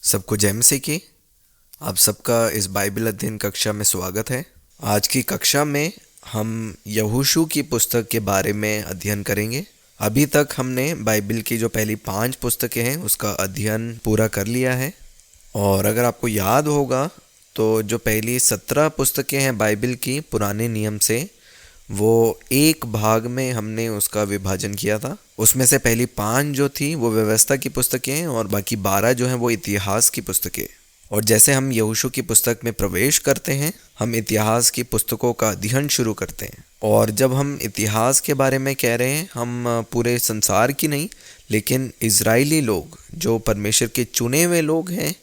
सबको जय मसीह की। आप सबका इस बाइबल अध्ययन कक्षा में स्वागत है। आज की कक्षा में हम यहोशू की पुस्तक के बारे में अध्ययन करेंगे। अभी तक हमने बाइबल की जो पहली 5 पुस्तकें हैं उसका अध्ययन पूरा कर लिया है। और अगर आपको याद होगा तो जो पहली 17 पुस्तकें हैं बाइबल की पुराने नियम से, वो एक भाग में हमने उसका विभाजन किया था। उसमें से पहली 5 जो थी वो व्यवस्था की पुस्तकें हैं और बाकी 12 जो हैं वो इतिहास की पुस्तकें। और जैसे हम यहोशू की पुस्तक में प्रवेश करते हैं, हम इतिहास की पुस्तकों का अध्ययन शुरू करते हैं। और जब हम इतिहास के बारे में कह रहे हैं, हम पूरे संसार की नहीं, लेकिन इजरायली लोग जो परमेश्वर के चुने हुए लोग हैं,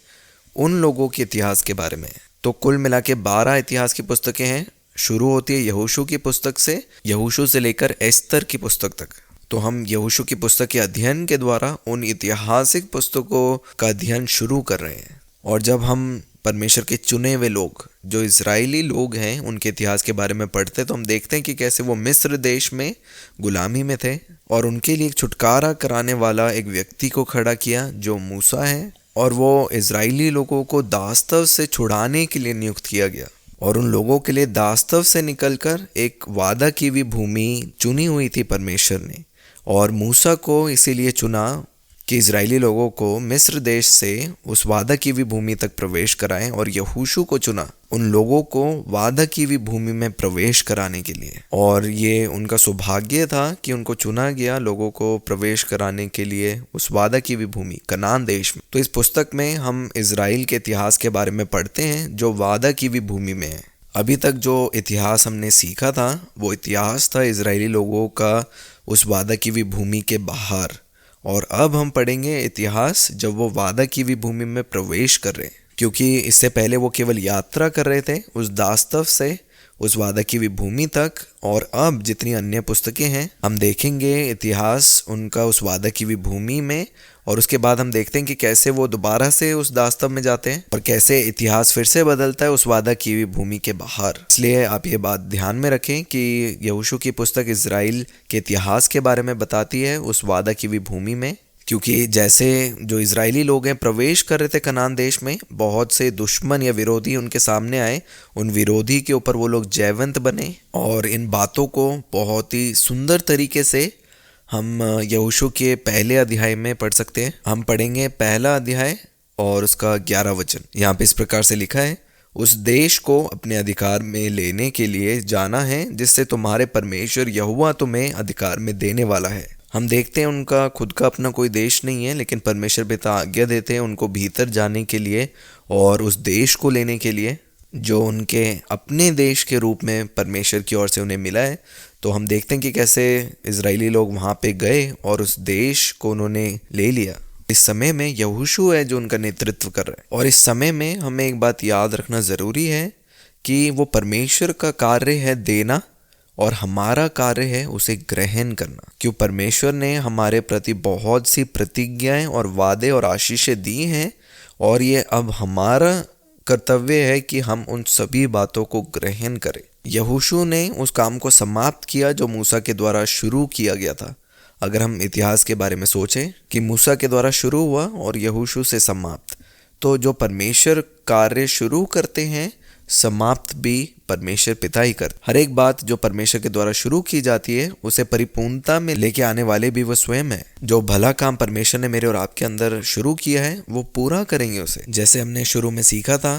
उन लोगों के इतिहास के बारे में। तो कुल मिला के 12 इतिहास की पुस्तकें हैं। शुरू होती है यहोशू की पुस्तक से, यहोशू से लेकर एस्तर की पुस्तक तक। तो हम यहोशू की पुस्तक के अध्ययन के द्वारा उन ऐतिहासिक पुस्तकों का अध्ययन शुरू कर रहे हैं। और जब हम परमेश्वर के चुने हुए लोग जो इजरायली लोग हैं उनके इतिहास के बारे में पढ़ते, तो हम देखते हैं कि कैसे वो मिस्र देश में गुलामी में थे और उनके लिए एक छुटकारा कराने वाला एक व्यक्ति को खड़ा किया जो मूसा है, और वो इजरायली लोगों को दास्तव से छुड़ाने के लिए नियुक्त किया गया। और उन लोगों के लिए दास्तव से निकलकर एक वादा की हुई भूमि चुनी हुई थी परमेश्वर ने। और मूसा को इसीलिए चुना कि इजरायली लोगों को मिस्र देश से उस वादा की हुई भूमि तक प्रवेश कराएं, और यहोशू को चुना उन लोगों को वादा की हुई भूमि में प्रवेश कराने के लिए। और ये उनका सौभाग्य था कि उनको चुना गया लोगों को प्रवेश कराने के लिए उस वादा की हुई भूमि कनान देश में। तो इस पुस्तक में हम इजराइल के इतिहास के बारे में पढ़ते हैं जो वादा की हुई भूमि में है। अभी तक जो इतिहास हमने सीखा था वो इतिहास था इजरायली लोगों का उस वादा की हुई भूमि के बाहर। और अब हम पढ़ेंगे इतिहास जब वो वादा की हुई भूमि में प्रवेश कर रहे हैं, क्योंकि इससे पहले वो केवल यात्रा कर रहे थे उस दास्तव से उस वादा की हुई भूमि तक। और अब जितनी अन्य पुस्तकें हैं हम देखेंगे इतिहास उनका उस वादा की हुई भूमि में, और उसके बाद हम देखते हैं कि कैसे वो दोबारा से उस दास्तव में जाते हैं और कैसे इतिहास फिर से बदलता है उस वादा की हुई भूमि के बाहर। इसलिए आप ये बात ध्यान में रखें कि यहोशू की पुस्तक इजराइल के इतिहास के बारे में बताती है उस वादा की हुई भूमि में, क्योंकि जैसे जो इजरायली लोग हैं प्रवेश कर रहे थे कनान देश में, बहुत से दुश्मन या विरोधी उनके सामने आए। उन विरोधी के ऊपर वो लोग जयवंत बने। और इन बातों को बहुत ही सुंदर तरीके से हम यहोशू के पहले अध्याय में पढ़ सकते हैं। हम पढ़ेंगे पहला अध्याय और उसका 11 वचन। यहाँ पे इस प्रकार से लिखा है, उस देश को अपने अधिकार में लेने के लिए जाना है जिससे तुम्हारे परमेश्वर यहोवा तुम्हें अधिकार में देने वाला है। हम देखते हैं उनका खुद का अपना कोई देश नहीं है, लेकिन परमेश्वर पिता आज्ञा देते हैं उनको भीतर जाने के लिए और उस देश को लेने के लिए जो उनके अपने देश के रूप में परमेश्वर की ओर से उन्हें मिला है। तो हम देखते हैं कि कैसे इजरायली लोग वहाँ पे गए और उस देश को उन्होंने ले लिया। इस समय में यहोशू है जो उनका नेतृत्व कर रहा है। और इस समय में हमें एक बात याद रखना ज़रूरी है कि वो परमेश्वर का कार्य है देना और हमारा कार्य है उसे ग्रहण करना। क्यों परमेश्वर ने हमारे प्रति बहुत सी प्रतिज्ञाएं और वादे और आशीषें दी हैं, और ये अब हमारा कर्तव्य है कि हम उन सभी बातों को ग्रहण करें। यहोशू ने उस काम को समाप्त किया जो मूसा के द्वारा शुरू किया गया था। अगर हम इतिहास के बारे में सोचें कि मूसा के द्वारा शुरू हुआ और यहोशू से समाप्त, तो जो परमेश्वर कार्य शुरू करते हैं समाप्त भी परमेश्वर पिता ही करते। हर एक बात जो परमेश्वर के द्वारा शुरू की जाती है उसे परिपूर्णता में लेके आने वाले भी वो स्वयं है। जो भला काम परमेश्वर ने मेरे और आपके अंदर शुरू किया है वो पूरा करेंगे उसे। जैसे हमने शुरू में सीखा था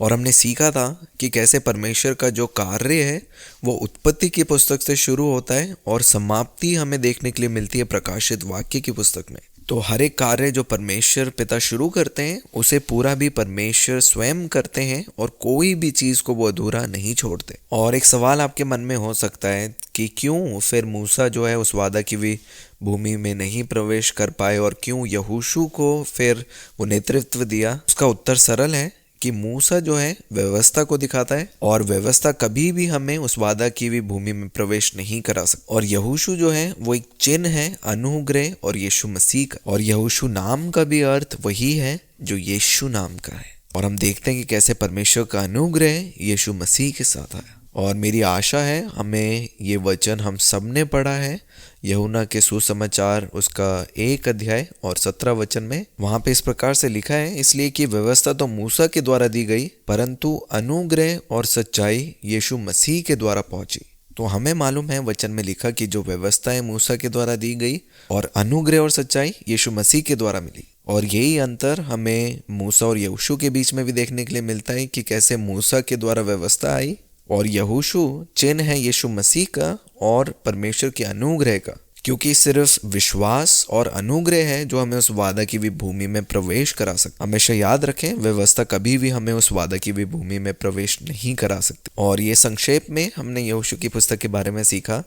हमने सीखा था कि कैसे परमेश्वर का जो कार्य है वो उत्पत्ति की पुस्तक से शुरू होता है और समाप्ति हमें देखने के लिए मिलती है प्रकाशित वाक्य की पुस्तक में। तो हर एक कार्य जो परमेश्वर पिता शुरू करते हैं उसे पूरा भी परमेश्वर स्वयं करते हैं और कोई भी चीज़ को वो अधूरा नहीं छोड़ते। और एक सवाल आपके मन में हो सकता है कि क्यों फिर मूसा जो है उस वादा की हुई भूमि में नहीं प्रवेश कर पाए और क्यों यहोशू को फिर वो नेतृत्व दिया। उसका उत्तर सरल है कि मूसा जो है व्यवस्था को दिखाता है और व्यवस्था कभी भी हमें उस वादा की हुई भूमि में प्रवेश नहीं करा सकती। और यहोशू जो है वो एक चिन्ह है अनुग्रह और यीशु मसीह का। और यहोशू नाम का भी अर्थ वही है जो यीशु नाम का है। और हम देखते हैं कि कैसे परमेश्वर का अनुग्रह यीशु मसीह के साथ आया और मेरी आशा है हमें ये वचन हम सब ने पढ़ा है यूहन्ना के सुसमाचार उसका 1 अध्याय और 17 वचन में। वहां पे इस प्रकार से लिखा है, इसलिए कि व्यवस्था तो मूसा के द्वारा दी गई, परंतु अनुग्रह और सच्चाई यीशु मसीह के द्वारा पहुंची। तो हमें मालूम है वचन में लिखा कि जो व्यवस्था है मूसा के द्वारा दी गई और अनुग्रह और सच्चाई यीशु मसीह के द्वारा मिली। और यही अंतर हमें मूसा और यहोशू के बीच में भी देखने के लिए मिलता है कि कैसे मूसा के द्वारा व्यवस्था आई और यहोशू चिन्ह है यीशु मसीह का और परमेश्वर के अनुग्रह का, क्योंकि सिर्फ विश्वास और अनुग्रह है जो हमें उस वादा की हुई भूमि में प्रवेश करा सकता। हमेशा याद रखें, व्यवस्था कभी भी हमें उस वादा की हुई भूमि में प्रवेश नहीं करा सकती। और ये संक्षेप में हमने यहोशू की पुस्तक के बारे में सीखा।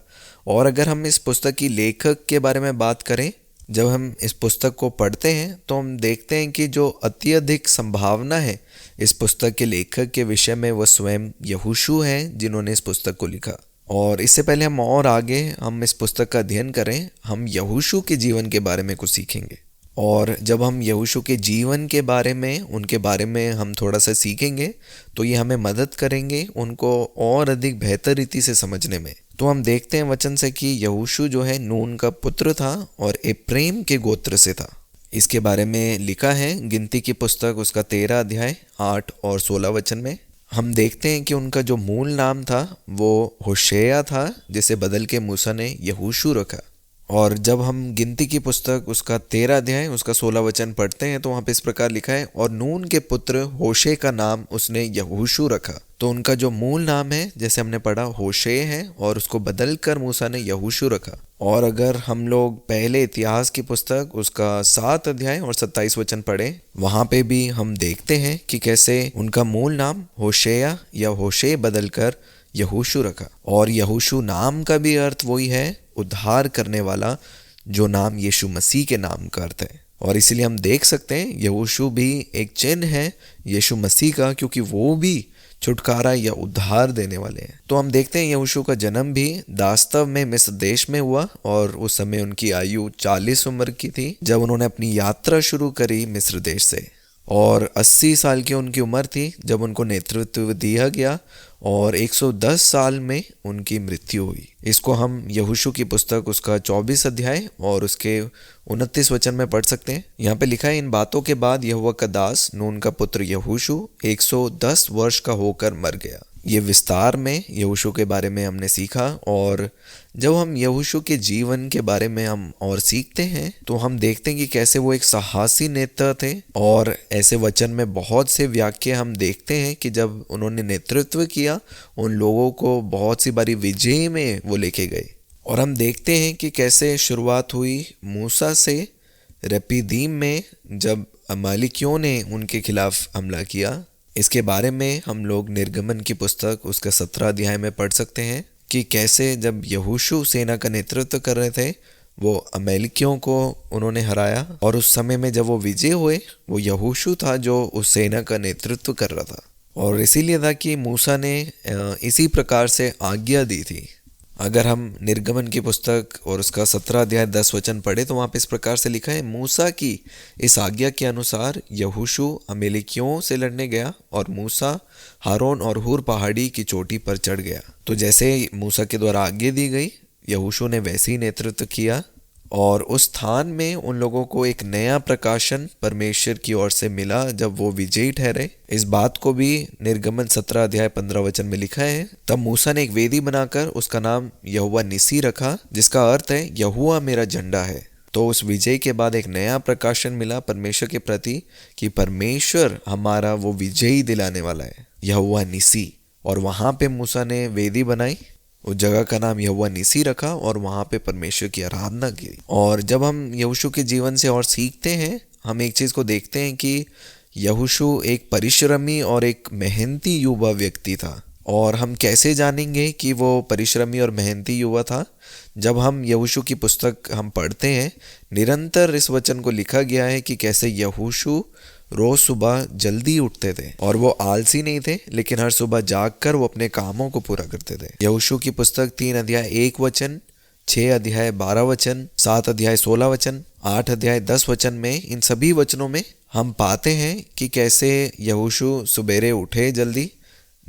और अगर हम इस पुस्तक की लेखक के बारे में बात करें, जब हम इस पुस्तक को पढ़ते हैं तो हम देखते हैं कि जो अत्यधिक संभावना है इस पुस्तक के लेखक के विषय में, वह स्वयं यहोशू हैं जिन्होंने इस पुस्तक को लिखा। और इससे पहले हम और आगे हम इस पुस्तक का अध्ययन करें, हम यहोशू के जीवन के बारे में कुछ सीखेंगे। और जब हम यहोशू के जीवन के बारे में, उनके बारे में हम थोड़ा सा सीखेंगे तो ये हमें मदद करेंगे उनको और अधिक बेहतर रीति से समझने में। तो हम देखते हैं वचन से कि यहोशू जो है नून का पुत्र था और एप्रेम के गोत्र से था। इसके बारे में लिखा है गिनती की पुस्तक उसका 13 अध्याय 8 और 16 वचन में। हम देखते हैं कि उनका जो मूल नाम था वो होशेया था, जिसे बदल के मूसा ने यहोशू रखा। और जब हम गिनती की पुस्तक उसका 13 अध्याय उसका 16 वचन पढ़ते हैं तो वहाँ पे इस प्रकार लिखा है, और नून के पुत्र होशे का नाम उसने यहोशू रखा। तो उनका जो मूल नाम है, जैसे हमने पढ़ा, होशे है और उसको बदल कर मूसा ने यहोशू रखा। और अगर हम लोग पहले इतिहास की पुस्तक उसका 7 अध्याय और 27 वचन पढ़े, वहाँ पे भी हम देखते हैं कि कैसे उनका मूल नाम होशेया या होशे बदल कर यहोशू रखा। और यहोशू नाम का भी अर्थ वही है, उद्धार करने वाला, जो नाम यीशु मसीह के नाम का अर्थ है। और इसीलिए हम देख सकते हैं यहोशू भी एक चिन्ह है यीशु मसीह का, क्योंकि वो भी छुटकारा या उद्धार देने वाले हैं। तो हम देखते हैं यहोशू का जन्म भी वास्तव में मिस्र देश में हुआ और उस समय उनकी आयु 40 उम्र की थी जब उन्होंने अपनी यात्रा शुरू करी मिस्र देश से। और 80 साल की उनकी उम्र थी जब उनको नेतृत्व दिया गया और 110 साल में उनकी मृत्यु हुई। इसको हम यहोशू की पुस्तक उसका 24 अध्याय और उसके 29 वचन में पढ़ सकते हैं। यहाँ पे लिखा है, इन बातों के बाद यहोवा का दास नून का पुत्र यहोशू 110 वर्ष का होकर मर गया। ये विस्तार में यहोशू के बारे में हमने सीखा। और जब हम यहोशू के जीवन के बारे में हम और सीखते हैं तो हम देखते हैं कि कैसे वो एक साहसी नेता थे। और ऐसे वचन में बहुत से वाक्य हम देखते हैं कि जब उन्होंने नेतृत्व किया, उन लोगों को बहुत सी बारी विजय में वो लेके गए। और हम देखते हैं कि कैसे शुरुआत हुई मूसा से रपीदीम में, जब अमालिकियों ने उनके खिलाफ हमला किया। इसके बारे में हम लोग निर्गमन की पुस्तक उसका 17 अध्याय में पढ़ सकते हैं कि कैसे जब यहोशू सेना का नेतृत्व कर रहे थे, वो अमालेकियों को उन्होंने हराया। और उस समय में जब वो विजय हुए, वो यहोशू था जो उस सेना का नेतृत्व कर रहा था। और इसीलिए था कि मूसा ने इसी प्रकार से आज्ञा दी थी। अगर हम निर्गमन की पुस्तक और उसका 17 अध्याय 10 वचन पढ़े तो वहाँ पे इस प्रकार से लिखा है, मूसा की इस आज्ञा के अनुसार यहोशू अमालेकियों से लड़ने गया और मूसा हारून और हूर पहाड़ी की चोटी पर चढ़ गया। तो जैसे मूसा के द्वारा आज्ञा दी गई, यहोशू ने वैसे ही नेतृत्व किया और उस स्थान में उन लोगों को एक नया प्रकाशन परमेश्वर की ओर से मिला जब वो विजयी ठहरे। इस बात को भी निर्गमन 17 अध्याय 15 वचन में लिखा है, तब मूसा ने एक वेदी बनाकर उसका नाम यहोवा निसी रखा, जिसका अर्थ है यहोवा मेरा झंडा है। तो उस विजय के बाद एक नया प्रकाशन मिला परमेश्वर के प्रति कि परमेश्वर हमारा वो विजयी दिलाने वाला है, यहोवा निसी। और वहां पे मूसा ने वेदी बनाई, उस जगह का नाम यहोवा निसी रखा और वहां पे परमेश्वर की आराधना की। और जब हम यहोशू के जीवन से और सीखते हैं, हम एक चीज को देखते हैं कि यहोशू एक परिश्रमी और एक मेहनती युवा व्यक्ति था। और हम कैसे जानेंगे कि वो परिश्रमी और मेहनती युवा था? जब हम यहोशू की पुस्तक हम पढ़ते हैं, निरंतर इस वचन को लिखा गया है कि कैसे यहोशू रोज सुबह जल्दी उठते थे और वो आलसी नहीं थे, लेकिन हर सुबह जागकर वो अपने कामों को पूरा करते थे। यहोशू की पुस्तक 3 अध्याय 1 वचन, 6 अध्याय 12 वचन, 7 अध्याय 16 वचन, 8 अध्याय 10 वचन में, इन सभी वचनों में हम पाते हैं कि कैसे यहोशू सुबेरे उठे जल्दी,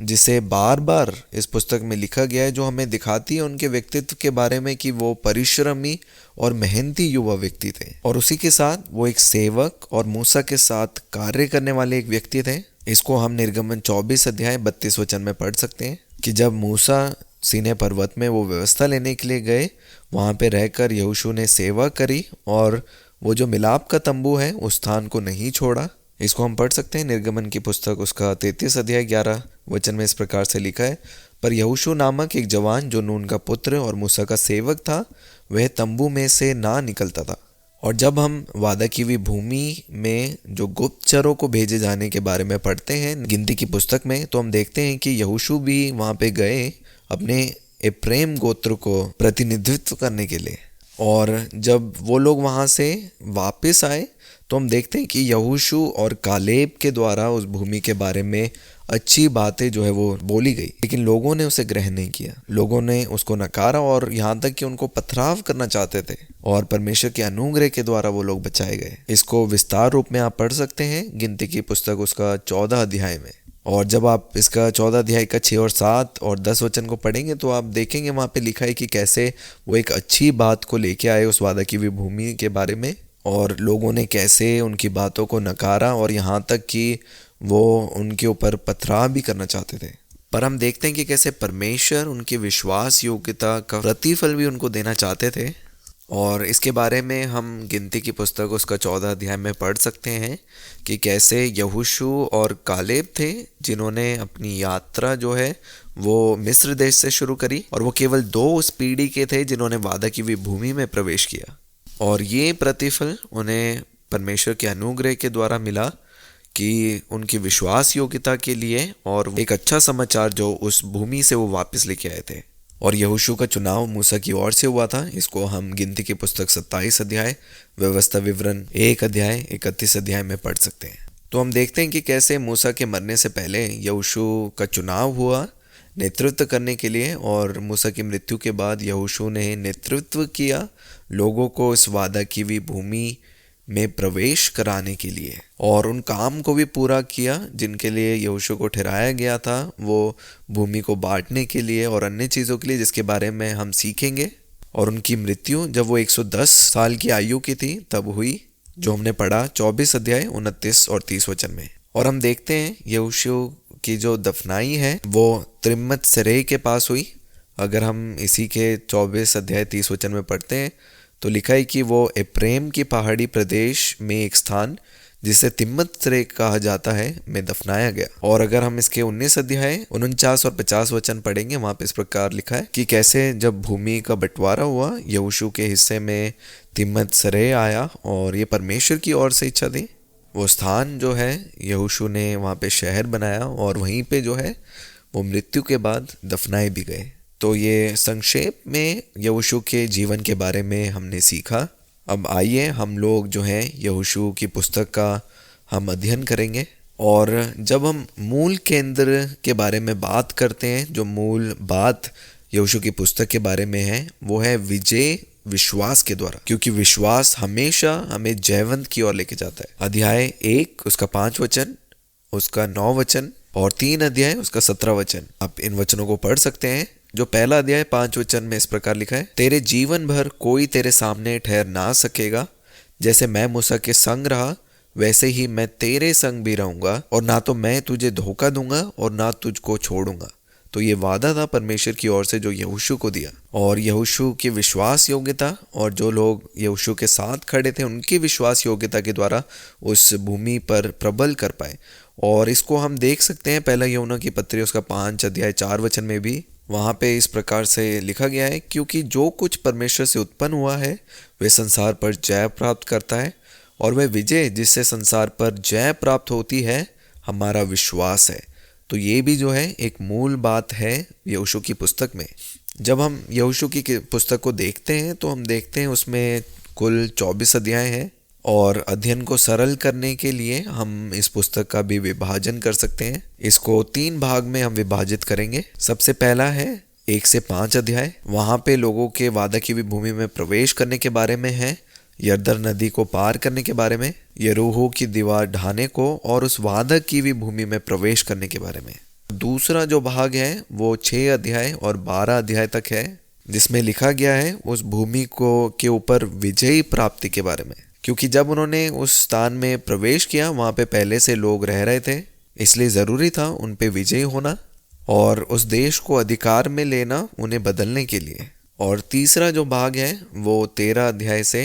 जिसे बार बार इस पुस्तक में लिखा गया है, जो हमें दिखाती है उनके व्यक्तित्व के बारे में कि वो परिश्रमी और मेहनती युवा व्यक्ति थे, और उसी के साथ वो एक सेवक और मूसा के साथ कार्य करने वाले एक व्यक्ति थे। इसको हम निर्गमन 24 अध्याय 32 वचन में पढ़ सकते हैं कि जब मूसा सीनै पर्वत में वो व्यवस्था लेने के लिए गए, वहाँ पे रहकर यहोशू ने सेवा करी और वो जो मिलाप का तंबू है उस स्थान को नहीं छोड़ा। इसको हम पढ़ सकते हैं निर्गमन की पुस्तक उसका 33 अध्याय 11 वचन में इस प्रकार से लिखा है, पर यहोशू नामक एक जवान जो नून का पुत्र और मूसा का सेवक था, वह तंबू में से ना निकलता था। और जब हम वादा की हुई भूमि में जो गुप्तचरों को भेजे जाने के बारे में पढ़ते हैं गिनती की पुस्तक में, तो हम देखते हैं कि यहोशू भी वहाँ पे गए अपने एप्रैम गोत्र को प्रतिनिधित्व करने के लिए। और जब वो लोग वहाँ से वापस आए तो हम देखते हैं कि यहोशू और कालेब के द्वारा उस भूमि के बारे में अच्छी बातें जो है वो बोली गई, लेकिन लोगों ने उसे ग्रहण नहीं किया। लोगों ने उसको नकारा और यहाँ तक कि उनको पथराव करना चाहते थे, और परमेश्वर के अनुग्रह के द्वारा वो लोग बचाए गए। इसको विस्तार रूप में आप पढ़ सकते हैं गिनती की पुस्तक उसका 14 अध्याय में। और जब आप इसका 14 अध्याय का 6 और 7 और 10 वचन को पढ़ेंगे तो आप देखेंगे वहाँ पे लिखा है कि कैसे वो एक अच्छी बात को लेके आए उस वादा की हुई भूमि के बारे में, और लोगों ने कैसे उनकी बातों को नकारा और यहाँ तक कि वो उनके ऊपर पथराव भी करना चाहते थे। पर हम देखते हैं कि कैसे परमेश्वर उनकी विश्वास योग्यता का प्रतिफल भी उनको देना चाहते थे। और इसके बारे में हम गिनती की पुस्तक उसका 14 अध्याय में पढ़ सकते हैं कि कैसे यहोशू और कालेब थे जिन्होंने अपनी यात्रा जो है वो मिस्र देश से शुरू करी, और वो केवल 2 उस पीढ़ी के थे जिन्होंने वादा की हुई भूमि में प्रवेश किया। और ये प्रतिफल उन्हें परमेश्वर के अनुग्रह के द्वारा मिला कि उनकी विश्वास योग्यता के लिए, और एक अच्छा समाचार जो उस भूमि से वो वापस लेके आए थे। और यहोशू का चुनाव मूसा की ओर से हुआ था। इसको हम गिनती की पुस्तक 27 अध्याय व्यवस्था विवरण 1 अध्याय 31 अध्याय में पढ़ सकते हैं। तो हम देखते हैं कि कैसे मूसा के मरने से पहले यहोशू का चुनाव हुआ नेतृत्व करने के लिए, और मूसा की मृत्यु के बाद यहोशू ने नेतृत्व किया लोगों को इस वादा की हुई भूमि में प्रवेश कराने के लिए, और उन काम को भी पूरा किया जिनके लिए यहोशू को ठहराया गया था, वो भूमि को बांटने के लिए और अन्य चीज़ों के लिए जिसके बारे में हम सीखेंगे। और उनकी मृत्यु जब वो 110 साल की आयु की थी तब हुई, जो हमने पढ़ा 24 अध्याय 29 और 30 वचन में। और हम देखते हैं यहोशू की जो दफनाई है वो त्रिम्मत सरेह के पास हुई। अगर हम इसी के 24 अध्याय 30 वचन में पढ़ते हैं तो लिखा है कि वो एप्रैम की पहाड़ी प्रदेश में एक स्थान जिसे तिम्मत सरेह कहा जाता है में दफनाया गया। और अगर हम इसके 19 अध्याय 49 और 50 वचन पढ़ेंगे, वहाँ पे इस प्रकार लिखा है कि कैसे जब भूमि का बंटवारा हुआ यहोशू के हिस्से में तिम्मत सरेह आया, और ये परमेश्वर की ओर से इच्छा थी। वो स्थान जो है यहोशू ने वहाँ पे शहर बनाया, और वहीं पे जो है वो मृत्यु के बाद दफनाए भी गए। तो ये संक्षेप में यहोशू के जीवन के बारे में हमने सीखा। अब आइए हम लोग जो हैं यहोशू की पुस्तक का हम अध्ययन करेंगे। और जब हम मूल केंद्र के बारे में बात करते हैं, जो मूल बात यहोशू की पुस्तक के बारे में है वो है विजय विश्वास के द्वारा, क्योंकि विश्वास हमेशा हमें जयवंत की ओर लेके जाता है। अध्याय 1 उसका 5 वचन, उसका 9 वचन और 3 अध्याय उसका 17 वचन। आप इन वचनों को पढ़ सकते हैं। जो पहला अध्याय 5 वचन में इस प्रकार लिखा है, तेरे जीवन भर कोई तेरे सामने ठहर ना सकेगा, जैसे मैं मूसा के संग रहा वैसे ही मैं तेरे संग भी रहूंगा, और ना तो मैं तुझे धोखा दूंगा और ना तुझको छोड़ूंगा। तो ये वादा था परमेश्वर की ओर से जो यहोशू को दिया, और यहोशू की विश्वास योग्यता और जो लोग यहोशू के साथ खड़े थे उनकी विश्वास योग्यता के द्वारा उस भूमि पर प्रबल कर पाए। और इसको हम देख सकते हैं पहला यूहन्ना की पत्री उसका 5 अध्याय 4 वचन में भी। वहाँ पे इस प्रकार से लिखा गया है, क्योंकि जो कुछ परमेश्वर से उत्पन्न हुआ है वे संसार पर जय प्राप्त करता है, और वह विजय जिससे संसार पर जय प्राप्त होती है हमारा विश्वास है। तो ये भी जो है एक मूल बात है यहोशू की पुस्तक में। जब हम यहोशू की पुस्तक को देखते हैं तो हम देखते हैं उसमें कुल 24 अध्याय हैं, और अध्ययन को सरल करने के लिए हम इस पुस्तक का भी विभाजन कर सकते हैं। इसको 3 भाग में हम विभाजित करेंगे। सबसे पहला है 1 से 5 अध्याय, वहाँ पे लोगों के वादा की हुई भूमि में प्रवेश करने के बारे में है, यरदन नदी को पार करने के बारे में, यरीहो की दीवार ढाने को और उस वादा की हुई भूमि में प्रवेश करने के बारे में। दूसरा जो भाग है वो 6 अध्याय और 12 अध्याय तक है, जिसमें लिखा गया है उस भूमि को के ऊपर विजयी प्राप्ति के बारे में। क्योंकि जब उन्होंने उस स्थान में प्रवेश किया, वहाँ पे पहले से लोग रह रहे थे, इसलिए ज़रूरी था उन पे विजयी होना और उस देश को अधिकार में लेना उन्हें बदलने के लिए। और तीसरा जो भाग है वो 13 अध्याय से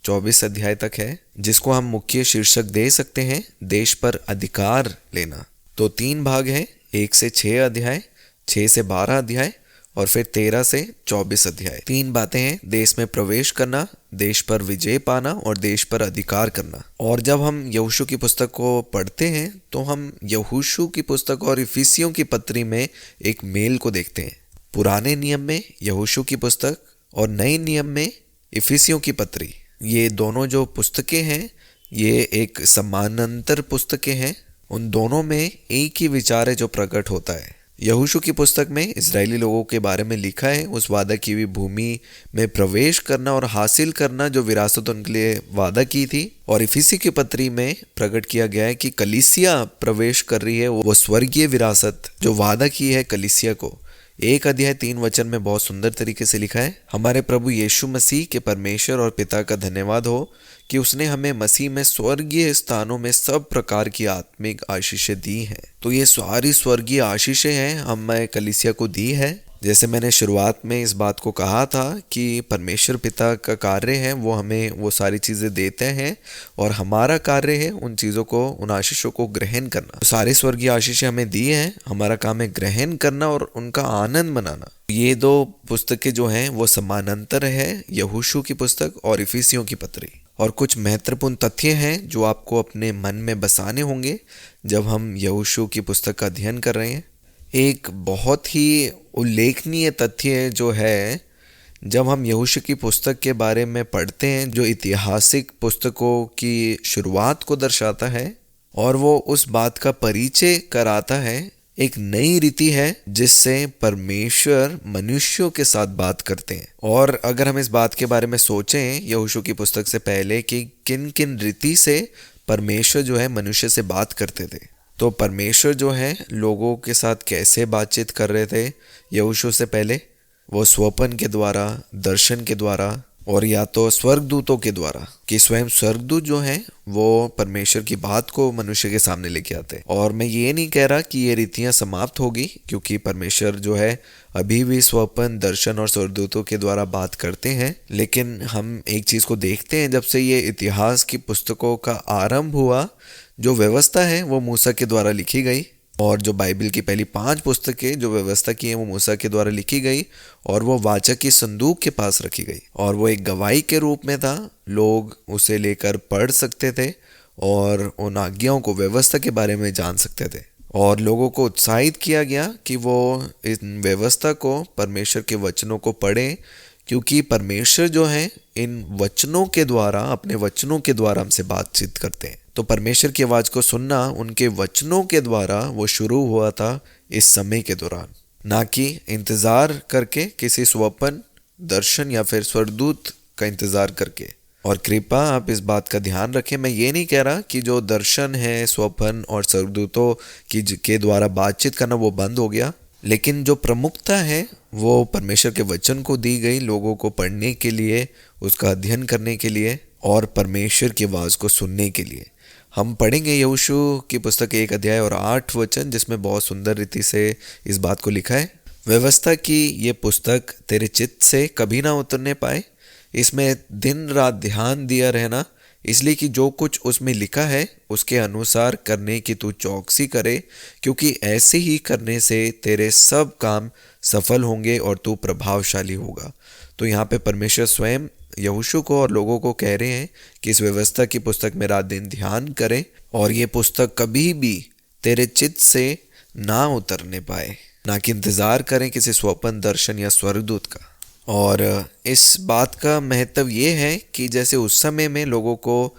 24 अध्याय तक है, जिसको हम मुख्य शीर्षक दे सकते हैं देश पर अधिकार लेना। तो 3 भाग हैं, 1 से 6 अध्याय, 6 से 12 अध्याय और फिर 13 से 24 अध्याय। 3 बातें हैं, देश में प्रवेश करना, देश पर विजय पाना और देश पर अधिकार करना। और जब हम यहोशू की पुस्तक को पढ़ते हैं तो हम यहोशू की पुस्तक और इफिसियों की पत्री में एक मेल को देखते हैं। पुराने नियम में यहोशू की पुस्तक और नए नियम में इफिसियों की पत्री, ये दोनों जो पुस्तकें हैं ये एक समानांतर पुस्तकें हैं। उन दोनों में एक ही विचार है जो प्रकट होता है। यहोशू की पुस्तक में इजरायली लोगों के बारे में लिखा है उस वादा की हुई भूमि में प्रवेश करना और हासिल करना जो विरासत उनके लिए वादा की थी। और इफिसी की पत्री में प्रकट किया गया है कि कलीसिया प्रवेश कर रही है वो स्वर्गीय विरासत जो वादा की है कलीसिया को। 1 अध्याय 3 वचन में बहुत सुंदर तरीके से लिखा है, हमारे प्रभु यीशु मसीह के परमेश्वर और पिता का धन्यवाद हो कि उसने हमें मसीह में स्वर्गीय स्थानों में सब प्रकार की आत्मिक आशीषें दी हैं। तो ये सारी स्वर्गीय आशीषें हैं हमें कलीसिया को दी है। जैसे मैंने शुरुआत में इस बात को कहा था कि परमेश्वर पिता का कार्य है वो हमें वो सारी चीज़ें देते हैं और हमारा कार्य है उन चीज़ों को, उन आशीषों को ग्रहण करना। तो सारी स्वर्गीय आशीषें हमें दी हैं, हमारा काम है ग्रहण करना और उनका आनंद मनाना। ये 2 पुस्तकें जो हैं वो समानांतर है, यहोशू की पुस्तक और इफिसियों की पत्री। और कुछ महत्वपूर्ण तथ्य हैं जो आपको अपने मन में बसाने होंगे जब हम यहोशू की पुस्तक का अध्ययन कर रहे हैं। एक बहुत ही उल्लेखनीय तथ्य जो है, जब हम यहोशू की पुस्तक के बारे में पढ़ते हैं जो ऐतिहासिक पुस्तकों की शुरुआत को दर्शाता है और वो उस बात का परिचय कराता है, एक नई रीति है जिससे परमेश्वर मनुष्यों के साथ बात करते हैं। और अगर हम इस बात के बारे में सोचें यहोशू की पुस्तक से पहले कि किन किन रीति से परमेश्वर जो है मनुष्य से बात करते थे, तो परमेश्वर जो है लोगों के साथ कैसे बातचीत कर रहे थे यहोशू से पहले, वो स्वप्न के द्वारा, दर्शन के द्वारा और या तो स्वर्गदूतों के द्वारा, कि स्वयं स्वर्गदूत जो हैं वो परमेश्वर की बात को मनुष्य के सामने लेके आते हैं। और मैं ये नहीं कह रहा कि ये रीतियां समाप्त होगी, क्योंकि परमेश्वर जो है अभी भी स्वप्न, दर्शन और स्वर्गदूतों के द्वारा बात करते हैं। लेकिन हम एक चीज़ को देखते हैं, जब से ये इतिहास की पुस्तकों का आरंभ हुआ, जो व्यवस्था है वो मूसा के द्वारा लिखी गई और जो बाइबल की पहली 5 पुस्तकें जो व्यवस्था की है वो मूसा के द्वारा लिखी गई और वो वाचा की संदूक के पास रखी गई और वो एक गवाही के रूप में था। लोग उसे लेकर पढ़ सकते थे और उन आज्ञाओं को, व्यवस्था के बारे में जान सकते थे और लोगों को उत्साहित किया गया कि वो इन व्यवस्था को, परमेश्वर के वचनों को पढ़ें, क्योंकि परमेश्वर जो है इन वचनों के द्वारा, अपने वचनों के द्वारा हमसे बातचीत करते हैं। तो परमेश्वर की आवाज़ को सुनना उनके वचनों के द्वारा वो शुरू हुआ था इस समय के दौरान, ना कि इंतज़ार करके किसी स्वप्न, दर्शन या फिर स्वर्गदूत का इंतज़ार करके। और कृपा आप इस बात का ध्यान रखें, मैं ये नहीं कह रहा कि जो दर्शन है, स्वप्न और स्वर्गदूतों के द्वारा बातचीत करना वो बंद हो गया, लेकिन जो प्रमुखता है वो परमेश्वर के वचन को दी गई लोगों को पढ़ने के लिए, उसका अध्ययन करने के लिए और परमेश्वर की आवाज़ को सुनने के लिए। हम पढ़ेंगे यहोशू की पुस्तक 1 अध्याय और 8 वचन, जिसमें बहुत सुंदर रीति से इस बात को लिखा है, व्यवस्था की ये पुस्तक तेरे चित्त से कभी ना उतरने पाए, इसमें दिन रात ध्यान दिया रहना, इसलिए कि जो कुछ उसमें लिखा है उसके अनुसार करने की तू चौकसी करे, क्योंकि ऐसे ही करने से तेरे सब काम सफल होंगे और तू प्रभावशाली होगा। तो यहाँ पे परमेश्वर स्वयं यहोशू को और लोगों को कह रहे हैं कि इस व्यवस्था की पुस्तक में रात दिन ध्यान करें और ये पुस्तक कभी भी तेरे चित्त से ना उतरने पाए, ना कि इंतज़ार करें किसी स्वप्न, दर्शन या स्वर्गदूत का। और इस बात का महत्व ये है कि जैसे उस समय में लोगों को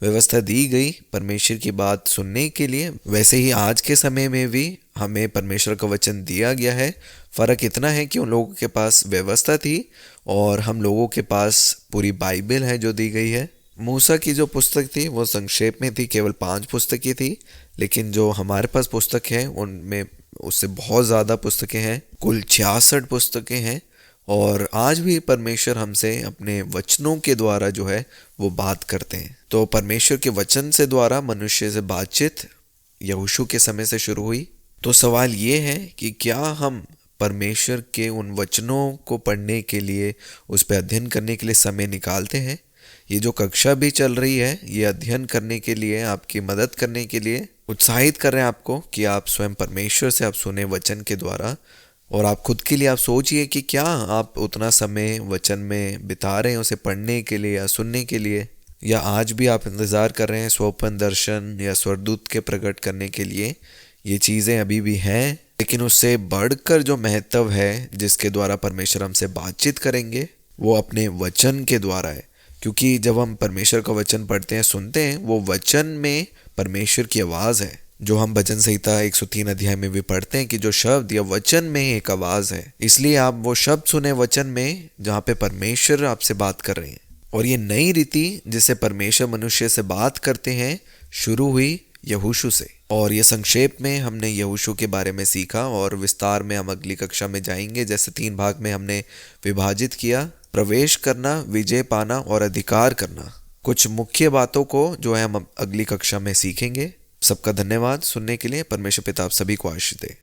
व्यवस्था दी गई परमेश्वर की बात सुनने के लिए, वैसे ही आज के समय में भी हमें परमेश्वर का वचन दिया गया है। फ़र्क इतना है कि उन लोगों के पास व्यवस्था थी और हम लोगों के पास पूरी बाइबल है जो दी गई है। मूसा की जो पुस्तक थी वो संक्षेप में थी, केवल 5 पुस्तकें थी, लेकिन जो हमारे पास पुस्तक है उनमें उससे बहुत ज़्यादा पुस्तकें हैं, कुल 66 पुस्तकें हैं। और आज भी परमेश्वर हमसे अपने वचनों के द्वारा जो है वो बात करते हैं। तो परमेश्वर के वचन से द्वारा मनुष्य से बातचीत यहोशू के समय से शुरू हुई। तो सवाल ये है कि क्या हम परमेश्वर के उन वचनों को पढ़ने के लिए, उस पर अध्ययन करने के लिए समय निकालते हैं? ये जो कक्षा भी चल रही है, ये अध्ययन करने के लिए, आपकी मदद करने के लिए उत्साहित कर रहे हैं आपको कि आप स्वयं परमेश्वर से आप सुने वचन के द्वारा। और आप खुद के लिए आप सोचिए कि क्या आप उतना समय वचन में बिता रहे हैं उसे पढ़ने के लिए या सुनने के लिए, या आज भी आप इंतज़ार कर रहे हैं स्वप्न दर्शन या स्वर्गदूत के प्रकट करने के लिए। ये चीज़ें अभी भी हैं, लेकिन उससे बढ़कर जो महत्व है जिसके द्वारा परमेश्वर हमसे बातचीत करेंगे, वो अपने वचन के द्वारा है। क्योंकि जब हम परमेश्वर का वचन पढ़ते हैं, सुनते हैं, वो वचन में परमेश्वर की आवाज़ है। जो हम भजन संहिता 103 अध्याय में भी पढ़ते हैं कि जो शब्द या वचन में एक आवाज़ है। इसलिए आप वो शब्द सुने वचन में जहाँ पे परमेश्वर आपसे बात कर रहे हैं। और ये नई रीति जिसे परमेश्वर मनुष्य से बात करते हैं शुरू हुई यहोशू से। और ये संक्षेप में हमने यहोशू के बारे में सीखा, और विस्तार में हम अगली कक्षा में जाएंगे। जैसे 3 भाग में हमने विभाजित किया, प्रवेश करना, विजय पाना और अधिकार करना। कुछ मुख्य बातों को जो है हम अगली कक्षा में सीखेंगे। सबका धन्यवाद सुनने के लिए। परमेश्वर पिता आप सभी को आशीष दे।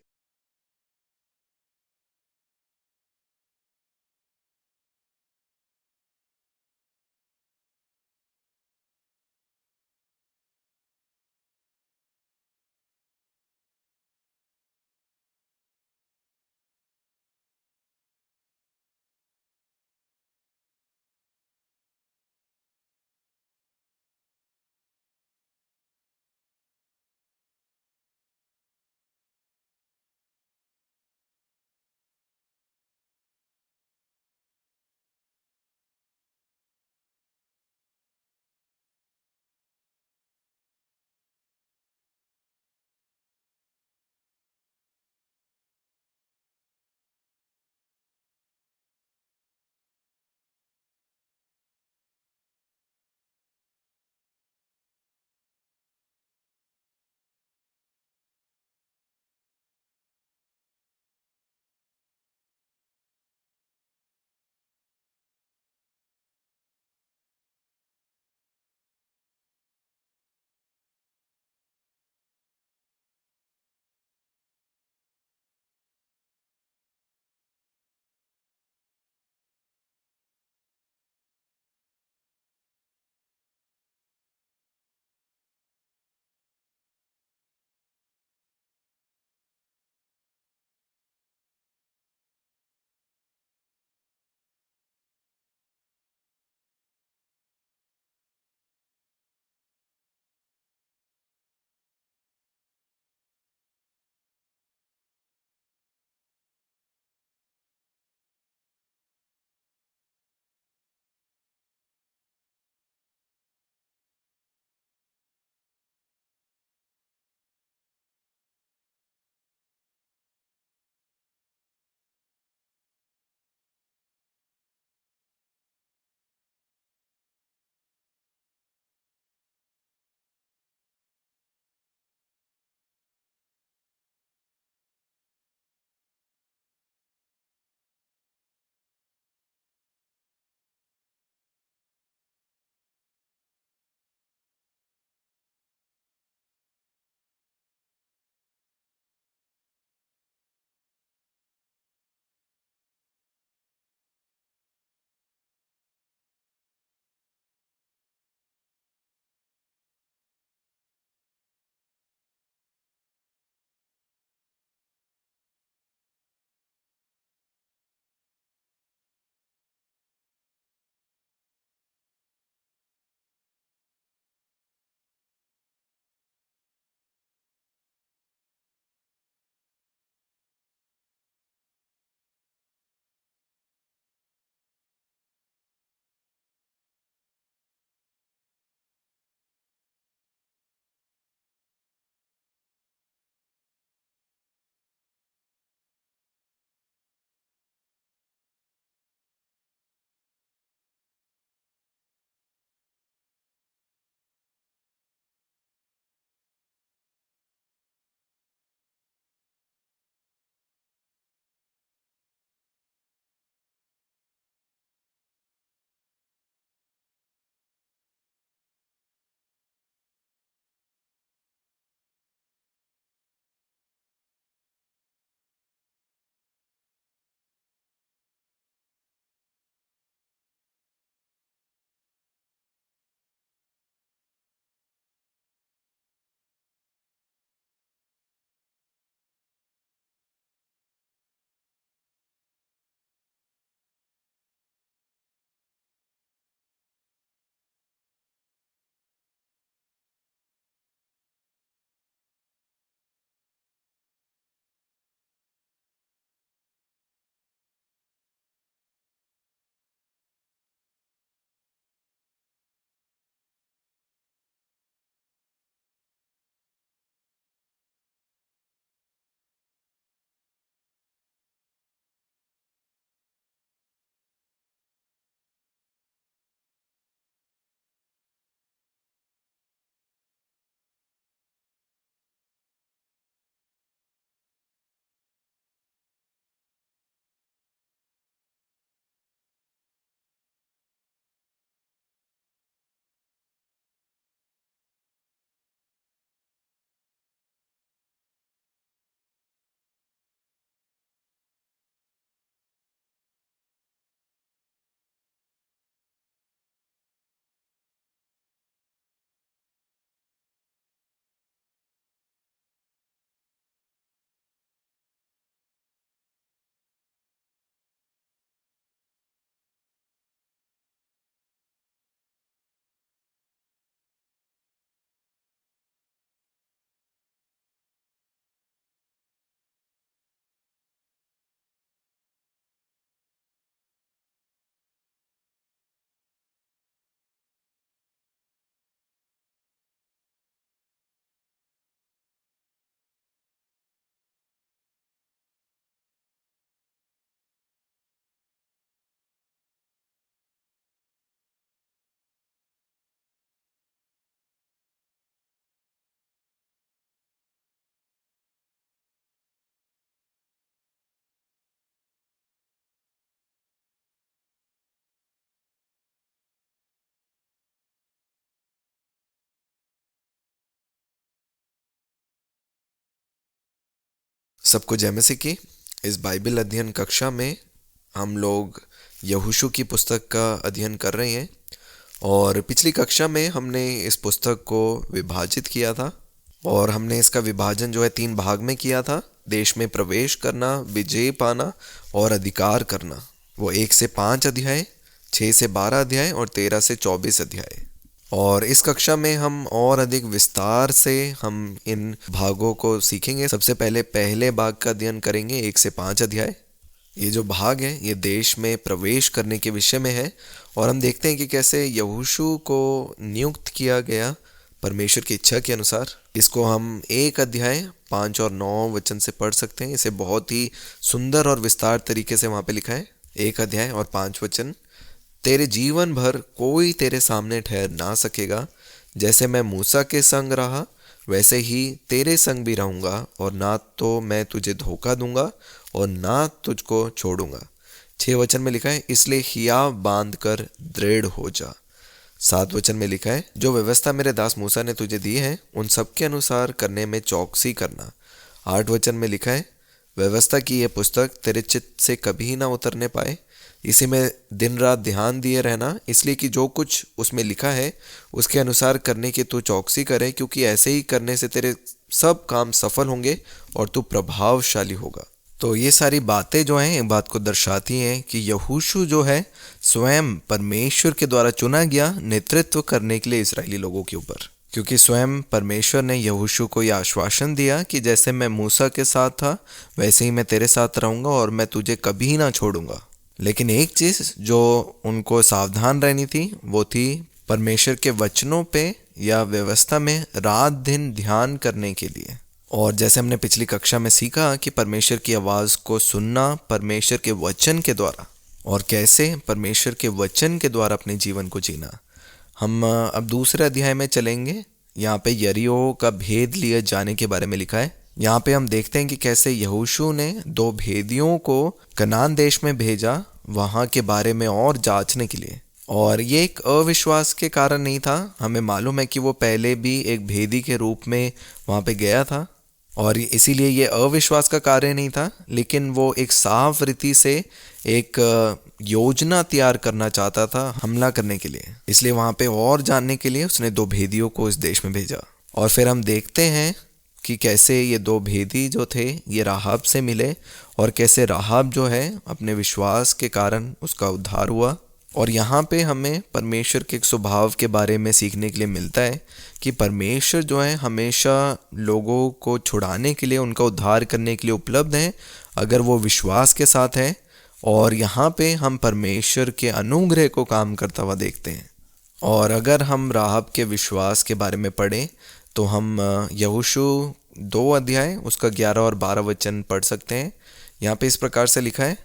सबको जय मसीह की। इस बाइबल अध्ययन कक्षा में हम लोग यहोशू की पुस्तक का अध्ययन कर रहे हैं और पिछली कक्षा में हमने इस पुस्तक को विभाजित किया था और हमने इसका विभाजन जो है 3 भाग में किया था। देश में प्रवेश करना, विजय पाना और अधिकार करना। वो 1 से 5 अध्याय, 6 से 12 अध्याय और 13 से 24 अध्याय। और इस कक्षा में हम और अधिक विस्तार से हम इन भागों को सीखेंगे। सबसे पहले भाग का अध्ययन करेंगे 1 से 5 अध्याय। ये जो भाग है ये देश में प्रवेश करने के विषय में है और हम देखते हैं कि कैसे यहोशू को नियुक्त किया गया परमेश्वर की इच्छा के अनुसार। इसको हम 1 अध्याय 5 और 9 वचन से पढ़ सकते हैं। इसे बहुत ही सुंदर और विस्तार तरीके से वहाँ पे लिखा है। 1 अध्याय और 5 वचन। तेरे जीवन भर कोई तेरे सामने ठहर ना सकेगा। जैसे मैं मूसा के संग रहा वैसे ही तेरे संग भी रहूँगा और ना तो मैं तुझे धोखा दूंगा और ना तुझको छोड़ूंगा। 6 वचन में लिखा है, इसलिए हियाव बांध कर दृढ़ हो जा। 7 वचन में लिखा है, जो व्यवस्था मेरे दास मूसा ने तुझे दी है उन सब के अनुसार करने में चौकसी करना। 8 वचन में लिखा है, व्यवस्था की यह पुस्तक तेरे चित्त से कभी ना उतरने पाए। इसी में दिन रात ध्यान दिए रहना, इसलिए कि जो कुछ उसमें लिखा है उसके अनुसार करने की तू चौकसी करे, क्योंकि ऐसे ही करने से तेरे सब काम सफल होंगे और तू प्रभावशाली होगा। तो ये सारी बातें जो हैं एक बात को दर्शाती हैं कि यहोशू जो है स्वयं परमेश्वर के द्वारा चुना गया नेतृत्व करने के लिए इस्राएली लोगों के ऊपर। क्योंकि स्वयं परमेश्वर ने यहोशू को यह आश्वासन दिया कि जैसे मैं मूसा के साथ था वैसे ही मैं तेरे साथ रहूँगा और मैं तुझे कभी ना छोड़ूंगा। लेकिन एक चीज़ जो उनको सावधान रहनी थी वो थी परमेश्वर के वचनों पे या व्यवस्था में रात दिन ध्यान करने के लिए। और जैसे हमने पिछली कक्षा में सीखा कि परमेश्वर की आवाज़ को सुनना परमेश्वर के वचन के द्वारा और कैसे परमेश्वर के वचन के द्वारा अपने जीवन को जीना। हम अब दूसरे अध्याय में चलेंगे। यहाँ पे यरीहो का भेद लिए जाने के बारे में लिखा है। यहाँ पे हम देखते हैं कि कैसे यहोशू ने 2 भेदियों को कनान देश में भेजा वहाँ के बारे में और जांचने के लिए। और ये एक अविश्वास के कारण नहीं था। हमें मालूम है कि वो पहले भी एक भेदी के रूप में वहाँ पे गया था और इसीलिए ये अविश्वास का कार्य नहीं था, लेकिन वो एक साफ रीति से एक योजना तैयार करना चाहता था हमला करने के लिए। इसलिए वहाँ पे और जानने के लिए उसने 2 भेदियों को इस देश में भेजा। और फिर हम देखते हैं कि कैसे ये 2 भेदी जो थे ये राहाब से मिले और कैसे राहाब जो है अपने विश्वास के कारण उसका उद्धार हुआ। और यहाँ पे हमें परमेश्वर के एक स्वभाव के बारे में सीखने के लिए मिलता है कि परमेश्वर जो है हमेशा लोगों को छुड़ाने के लिए, उनका उद्धार करने के लिए उपलब्ध है अगर वो विश्वास के साथ है। और यहाँ पे हम परमेश्वर के अनुग्रह को काम करता हुआ देखते हैं। और अगर हम राहाब के विश्वास के बारे में पढ़ें तो हम यहोशू 2 अध्याय उसका 11 और 12 वचन पढ़ सकते हैं। यहाँ पे इस प्रकार से लिखा है,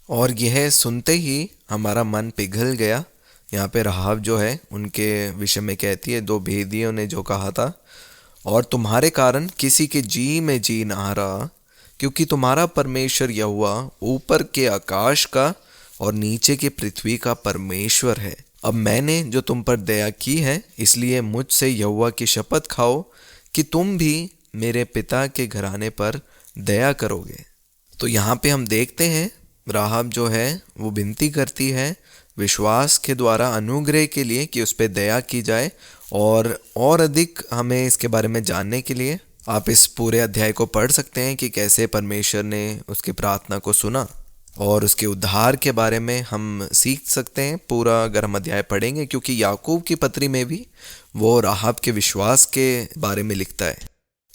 और यह सुनते ही हमारा मन पिघल गया। यहाँ पे राहाब जो है उनके विषय में कहती है 2 भेदियों ने जो कहा था, और तुम्हारे कारण किसी के जी में जी ना रहा, क्योंकि तुम्हारा परमेश्वर यहोवा ऊपर के आकाश का और नीचे की पृथ्वी का परमेश्वर है। अब मैंने जो तुम पर दया की है इसलिए मुझसे यहोवा की शपथ खाओ कि तुम भी मेरे पिता के घराने पर दया करोगे। तो यहाँ पे हम देखते हैं राहाब जो है वो विनती करती है विश्वास के द्वारा अनुग्रह के लिए कि उस पर दया की जाए। और अधिक हमें इसके बारे में जानने के लिए आप इस पूरे अध्याय को पढ़ सकते हैं कि कैसे परमेश्वर ने उसकी प्रार्थना को सुना और उसके उद्धार के बारे में हम सीख सकते हैं पूरा अगर हम अध्याय पढ़ेंगे, क्योंकि याकूब की पत्री में भी वो राहाब के विश्वास के बारे में लिखता है।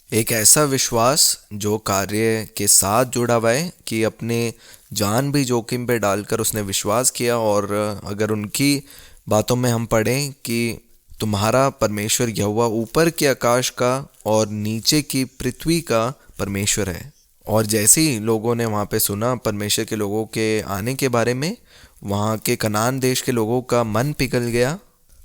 एक ऐसा विश्वास जो कार्य के साथ जुड़ा हुआ है कि अपने जान भी जोखिम पे डालकर उसने विश्वास किया। और अगर उनकी बातों में हम पढ़ें कि तुम्हारा परमेश्वर यहोवा ऊपर के आकाश का और नीचे की पृथ्वी का परमेश्वर है। और जैसे ही लोगों ने वहाँ पे सुना परमेश्वर के लोगों के आने के बारे में, वहाँ के कनान देश के लोगों का मन पिघल गया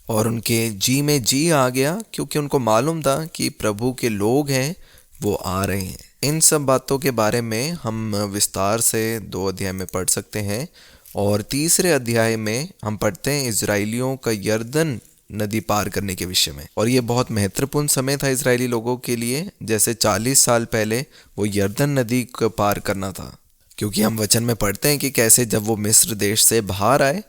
और उनके जी में जी आ गया, क्योंकि उनको मालूम था कि प्रभु के लोग हैं वो आ रहे हैं। इन सब बातों के बारे में हम विस्तार से 2 अध्याय में पढ़ सकते हैं। और तीसरे अध्याय में हम पढ़ते हैं इजराइलियों का यरदन नदी पार करने के विषय में। और ये बहुत महत्वपूर्ण समय था इजरायली लोगों के लिए, जैसे 40 साल पहले वो यरदन नदी को पार करना था। क्योंकि हम वचन में पढ़ते हैं कि कैसे जब वो मिस्र देश से बाहर आए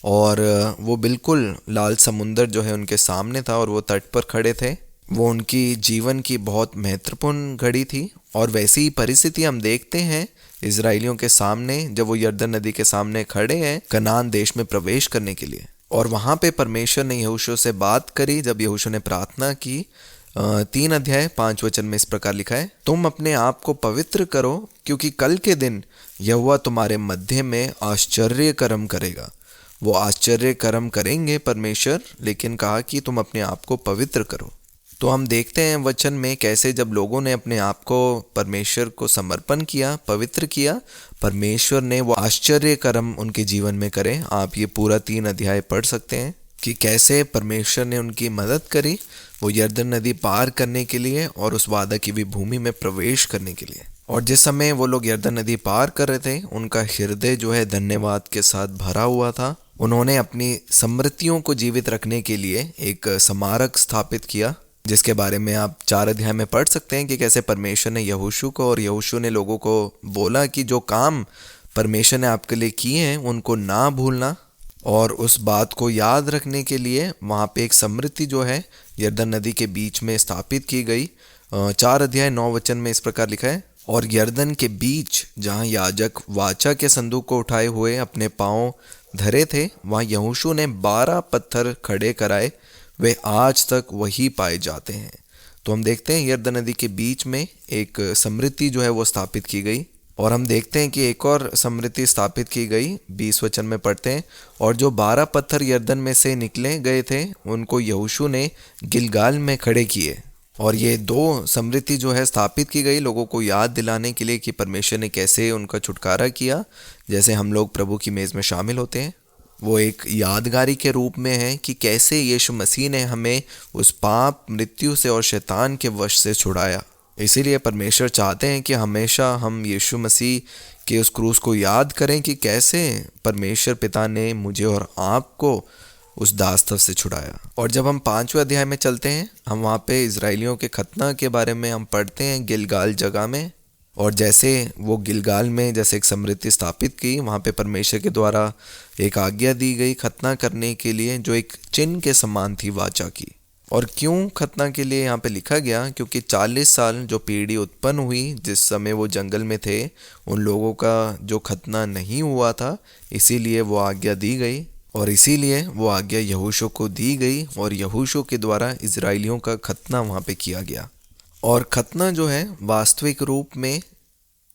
और वो बिल्कुल लाल समुंदर जो है उनके सामने था और वो तट पर खड़े थे, वो उनकी जीवन की बहुत महत्वपूर्ण घड़ी थी। और वैसी ही परिस्थिति हम देखते हैं इजरायलियों के सामने जब वो यरदन नदी के सामने खड़े हैं कनान देश में प्रवेश करने के लिए। और वहाँ पे परमेश्वर ने यहोशू से बात करी। जब यहोशू ने प्रार्थना की, 3 अध्याय 5 वचन में इस प्रकार लिखा है, तुम अपने आप को पवित्र करो क्योंकि कल के दिन यहोवा तुम्हारे मध्य में आश्चर्य कर्म करेगा। वो आश्चर्य कर्म करेंगे परमेश्वर, लेकिन कहा कि तुम अपने आप को पवित्र करो। तो हम देखते हैं वचन में कैसे जब लोगों ने अपने आप को परमेश्वर को समर्पण किया, पवित्र किया, परमेश्वर ने वो आश्चर्य कर्म उनके जीवन में करे। आप ये पूरा 3 अध्याय पढ़ सकते हैं कि कैसे परमेश्वर ने उनकी मदद करी वो यरदन नदी पार करने के लिए और उस वादा की भी भूमि में प्रवेश करने के लिए। और जिस समय वो लोग यरदन नदी पार कर रहे थे, उनका हृदय जो है धन्यवाद के साथ भरा हुआ था। उन्होंने अपनी समृद्धियों को जीवित रखने के लिए एक स्मारक स्थापित किया, जिसके बारे में आप 4 अध्याय में पढ़ सकते हैं कि कैसे परमेश्वर ने यहोशू को और यहोशू ने लोगों को बोला कि जो काम परमेश्वर ने आपके लिए किए हैं उनको ना भूलना। और उस बात को याद रखने के लिए वहाँ पे एक समृद्धि जो है यरदन नदी के बीच में स्थापित की गई। 4 अध्याय 9 वचन में इस प्रकार लिखा है, और यरदन के बीच जहाँ याजक वाचा के संदूक को उठाए हुए अपने पाँव धरे थे, वहाँ यहोशू ने 12 पत्थर खड़े कराए, वे आज तक वही पाए जाते हैं। तो हम देखते हैं यरदन नदी के बीच में एक समृद्धि जो है वो स्थापित की गई। और हम देखते हैं कि एक और समृद्धि स्थापित की गई। 20 वचन में पढ़ते हैं, और जो 12 पत्थर यरदन में से निकले गए थे उनको यहोशू ने गिलगाल में खड़े किए। और ये 2 समृद्धि जो है स्थापित की गई लोगों को याद दिलाने के लिए कि परमेश्वर ने कैसे उनका छुटकारा किया। जैसे हम लोग प्रभु की मेज़ में शामिल होते हैं, वो एक यादगारी के रूप में है कि कैसे यीशु मसीह ने हमें उस पाप, मृत्यु से और शैतान के वश से छुड़ाया। इसीलिए परमेश्वर चाहते हैं कि हमेशा हम यीशु मसीह के उस क्रूस को याद करें कि कैसे परमेश्वर पिता ने मुझे और आपको उस दास्तव से छुड़ाया। और जब हम 5वें अध्याय में चलते हैं, हम वहाँ पे इजराइलियों के खतना के बारे में हम पढ़ते हैं गिलगाल जगह में। और जैसे वो गिलगाल में जैसे एक समृद्धि स्थापित की, वहाँ पे परमेश्वर के द्वारा एक आज्ञा दी गई खतना करने के लिए जो एक चिन्ह के समान थी वाचा की। और क्यों खतना के लिए यहाँ पे लिखा गया, क्योंकि 40 साल जो पीढ़ी उत्पन्न हुई जिस समय वो जंगल में थे, उन लोगों का जो खतना नहीं हुआ था, इसीलिए वो आज्ञा दी गई। और इसीलिए वो आज्ञा यहोशू को दी गई और यहोशू के द्वारा इजराइलियों का खतना वहाँ पे किया गया। और खतना जो है वास्तविक रूप में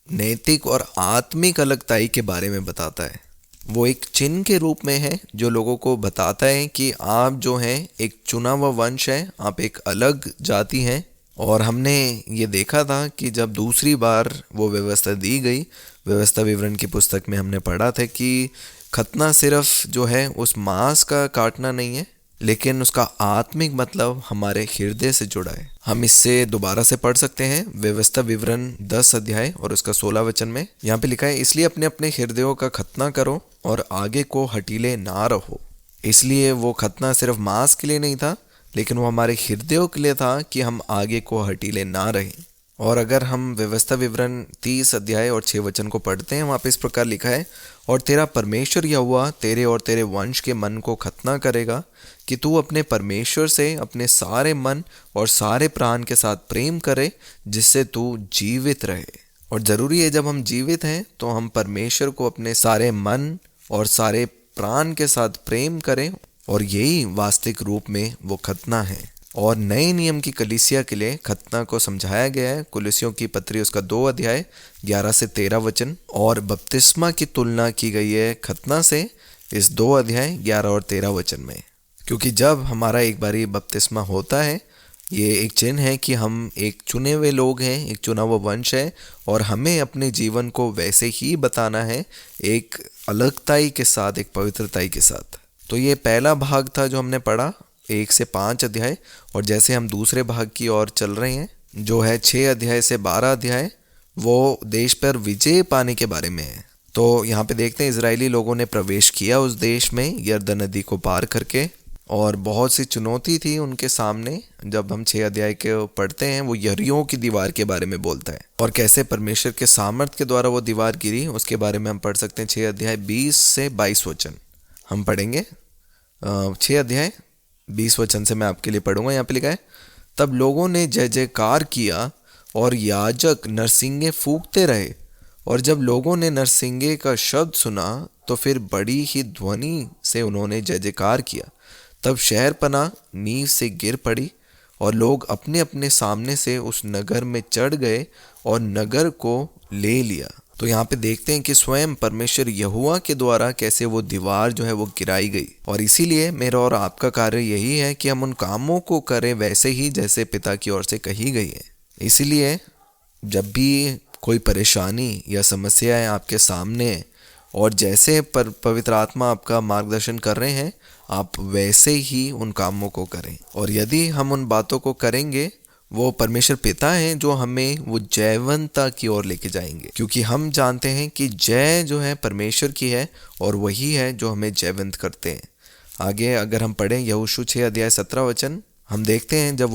नैतिक और आत्मिक अलगताई के बारे में बताता है। वो एक चिन्ह के रूप में है जो लोगों को बताता है कि आप जो हैं एक चुना हुआ वंश है, आप एक अलग जाति हैं। और हमने ये देखा था कि जब दूसरी बार वो व्यवस्था दी गई, व्यवस्था विवरण की पुस्तक में हमने पढ़ा था कि खतना सिर्फ जो है उस मांस का काटना नहीं है, लेकिन उसका आत्मिक मतलब हमारे हृदय से जुड़ा है। हम इससे दोबारा से पढ़ सकते हैं व्यवस्था विवरण 10 अध्याय और उसका 16 वचन में यहाँ पे लिखा है, इसलिए अपने अपने हृदयों का खतना करो और आगे को हठीले ना रहो। इसलिए वो खतना सिर्फ मांस के लिए नहीं था, लेकिन वो हमारे हृदयों के लिए था कि हम आगे को हठीले ना रहें। और अगर हम व्यवस्था विवरण 30 अध्याय और 6 वचन को पढ़ते हैं, वहाँ पे इस प्रकार लिखा है, और तेरा परमेश्वर यहोवा तेरे और तेरे वंश के मन को खतना करेगा कि तू अपने परमेश्वर से अपने सारे मन और सारे प्राण के साथ प्रेम करे, जिससे तू जीवित रहे। और ज़रूरी है जब हम जीवित हैं तो हम परमेश्वर को अपने सारे मन और सारे प्राण के साथ प्रेम करें, और यही वास्तविक रूप में वो खतना है। और नए नियम की कलीसिया के लिए खतना को समझाया गया है कुलुस्सियों की पत्री उसका 2 अध्याय 11 से 13 वचन, और बपतिस्मा की तुलना की गई है खतना से इस 2 अध्याय 11 और 13 वचन में। क्योंकि जब हमारा एक बारी बपतिस्मा होता है, ये एक चिन्ह है कि हम एक चुने हुए लोग हैं, एक चुना हुआ वंश है, और हमें अपने जीवन को वैसे ही बताना है, एक अलगताई के साथ, एक पवित्रताई के साथ। तो ये पहला भाग था जो हमने पढ़ा 1 से 5 अध्याय। और जैसे हम दूसरे भाग की ओर चल रहे हैं जो है 6 अध्याय से 12 अध्याय, वो देश पर विजय पाने के बारे में है। तो यहाँ पे देखते हैं इजरायली लोगों ने प्रवेश किया उस देश में यरदन नदी को पार करके, और बहुत सी चुनौती थी उनके सामने। जब हम 6 अध्याय के पढ़ते हैं, वो यरीहो की दीवार के बारे में बोलता है और कैसे परमेश्वर के सामर्थ के द्वारा वो दीवार गिरी, उसके बारे में हम पढ़ सकते हैं। 6 अध्याय 20 से 22 वचन हम पढ़ेंगे। 6 अध्याय 20 वचन से मैं आपके लिए पढ़ूंगा। यहाँ पे लिखा है, तब लोगों ने जय जयकार किया और याजक नरसिंगे फूंकते रहे, और जब लोगों ने नरसिंगे का शब्द सुना तो फिर बड़ी ही ध्वनि से उन्होंने जय जयकार किया। तब शहरपनाह नींव से गिर पड़ी और लोग अपने अपने सामने से उस नगर में चढ़ गए और नगर को ले लिया। तो यहाँ पे देखते हैं कि स्वयं परमेश्वर यहोवा के द्वारा कैसे वो दीवार जो है वो गिराई गई। और इसीलिए मेरा और आपका कार्य यही है कि हम उन कामों को करें वैसे ही जैसे पिता की ओर से कही गई है। इसीलिए जब भी कोई परेशानी या समस्याएं आपके सामने है और जैसे पवित्र आत्मा आपका मार्गदर्शन कर रहे हैं, आप वैसे ही उन कामों को करें। और यदि हम उन बातों को करेंगे, वो परमेश्वर पिता हैं जो हमें वो जयवंतता की ओर लेके जाएंगे, क्योंकि हम जानते हैं कि जय जो है परमेश्वर की है और वही है जो हमें जयवंत करते हैं। आगे अगर हम पढ़ें यहोशू 6 अध्याय 17 वचन, हम देखते हैं जब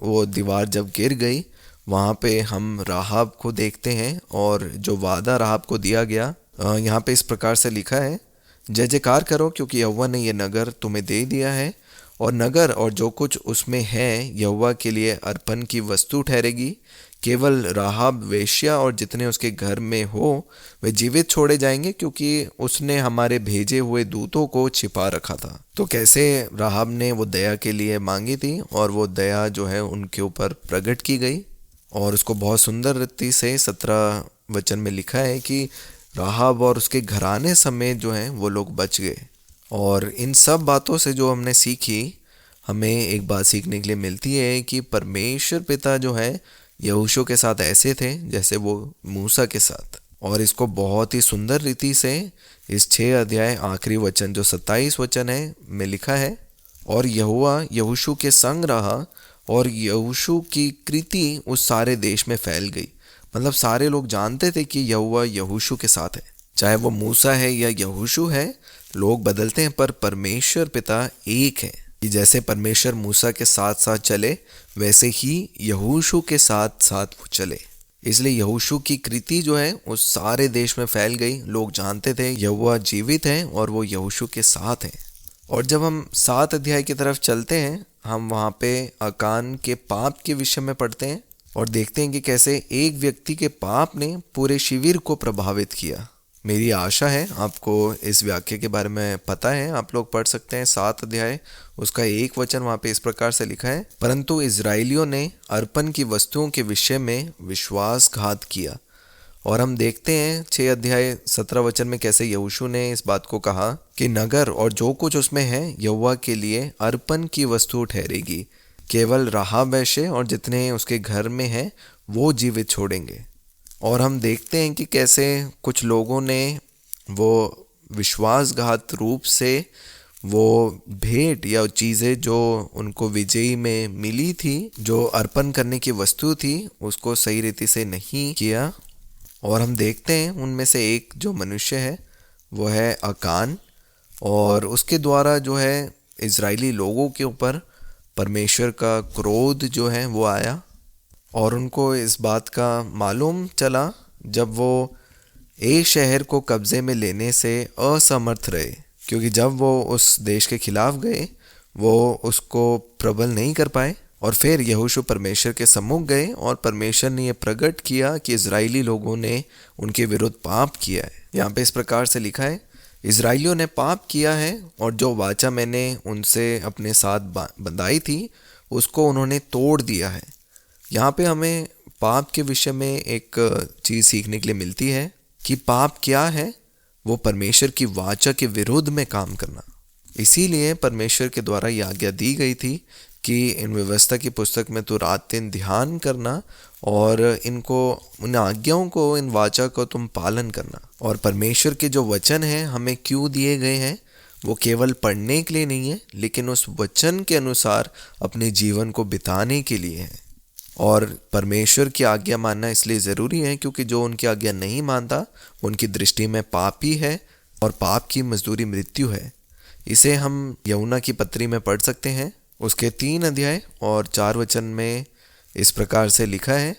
वो दीवार जब गिर गई, वहाँ पे हम राहाब को देखते हैं और जो वादा राहाब को दिया गया, यहाँ पे इस प्रकार से लिखा है, जय जयकार करो क्योंकि यहोवा ने ये नगर तुम्हें दे दिया है, और नगर और जो कुछ उसमें है यहोवा के लिए अर्पण की वस्तु ठहरेगी। केवल राहाब वेश्या और जितने उसके घर में हो वे जीवित छोड़े जाएंगे, क्योंकि उसने हमारे भेजे हुए दूतों को छिपा रखा था। तो कैसे राहाब ने वो दया के लिए मांगी थी और वो दया जो है उनके ऊपर प्रकट की गई, और उसको बहुत सुंदर रीति से 17 वचन में लिखा है कि राहाब और उसके घराने समेत जो हैं वो लोग बच गए। और इन सब बातों से जो हमने सीखी, हमें एक बात सीखने के लिए मिलती है कि परमेश्वर पिता जो है यहोशू के साथ ऐसे थे जैसे वो मूसा के साथ। और इसको बहुत ही सुंदर रीति से इस 6 अध्याय आखिरी वचन जो 27 वचन है में लिखा है, और यहोवा यहोशू के संग रहा और यहोशू की कृति उस सारे देश में फैल गई। मतलब सारे लोग जानते थे कि यहोवा यहोशू के साथ है। चाहे वो मूसा है या यहोशू है, लोग बदलते हैं पर परमेश्वर पिता एक है। कि जैसे परमेश्वर मूसा के साथ साथ चले, वैसे ही यहोशू के साथ साथ वो चले। इसलिए यहोशू की कृति जो है उस सारे देश में फैल गई। लोग जानते थे यहोवा जीवित है और वो यहोशू के साथ है। और जब हम 7 अध्याय की तरफ चलते हैं, हम वहाँ पे अकान के पाप के विषय में पढ़ते हैं और देखते हैं कि कैसे एक व्यक्ति के पाप ने पूरे शिविर को प्रभावित किया। मेरी आशा है आपको इस वाक्य के बारे में पता है, आप लोग पढ़ सकते हैं। 7 अध्याय उसका 1 वचन वहाँ पे इस प्रकार से लिखा है, परंतु इजराइलियों ने अर्पण की वस्तुओं के विषय में विश्वासघात किया। और हम देखते हैं 6 अध्याय 17 वचन में कैसे यहोशू ने इस बात को कहा कि नगर और जो कुछ उसमें है यहोवा के लिए अर्पण की वस्तु ठहरेगी। केवल राहाब वेश्या और जितने उसके घर में हैं वो जीवित छोड़ेंगे। और हम देखते हैं कि कैसे कुछ लोगों ने वो विश्वासघात रूप से वो भेंट या चीज़ें जो उनको विजयी में मिली थी, जो अर्पण करने की वस्तु थी, उसको सही रीति से नहीं किया। और हम देखते हैं उनमें से एक जो मनुष्य है वो है अकान, और उसके द्वारा जो है इजरायली लोगों के ऊपर परमेश्वर का क्रोध जो है वो आया। और उनको इस बात का मालूम चला जब वो एक शहर को कब्जे में लेने से असमर्थ रहे, क्योंकि जब वो उस देश के खिलाफ गए वो उसको प्रबल नहीं कर पाए। और फिर यहोशू परमेश्वर के सम्मुख गए और परमेश्वर ने यह प्रकट किया कि इजरायली लोगों ने उनके विरुद्ध पाप किया है। यहाँ पे इस प्रकार से लिखा है, इजराइलियों ने पाप किया है और जो वाचा मैंने उनसे अपने साथ बंधाई थी उसको उन्होंने तोड़ दिया है। यहाँ पे हमें पाप के विषय में एक चीज़ सीखने के लिए मिलती है कि पाप क्या है, वो परमेश्वर की वाचा के विरुद्ध में काम करना। इसीलिए परमेश्वर के द्वारा ये आज्ञा दी गई थी कि इन व्यवस्था की पुस्तक में तो रात दिन ध्यान करना और इनको, उन आज्ञाओं को, इन वाचा को तुम पालन करना। और परमेश्वर के जो वचन हैं हमें क्यों दिए गए हैं, वो केवल पढ़ने के लिए नहीं है, लेकिन उस वचन के अनुसार अपने जीवन को बिताने के लिए है। और परमेश्वर की आज्ञा मानना इसलिए ज़रूरी है क्योंकि जो उनकी आज्ञा नहीं मानता उनकी दृष्टि में पापी है और पाप की मजदूरी मृत्यु है। इसे हम यूहन्ना की पत्री में पढ़ सकते हैं। उसके 3 अध्याय और 4 वचन में इस प्रकार से लिखा है,